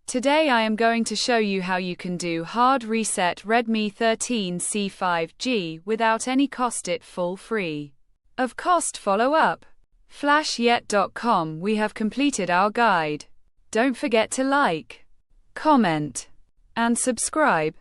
Today I am going to show you how you can do hard reset Redmi 13C 5G without any cost, it full free of cost. Follow up. Flashyet.com. We have completed our guide. Don't forget to like, comment, and subscribe.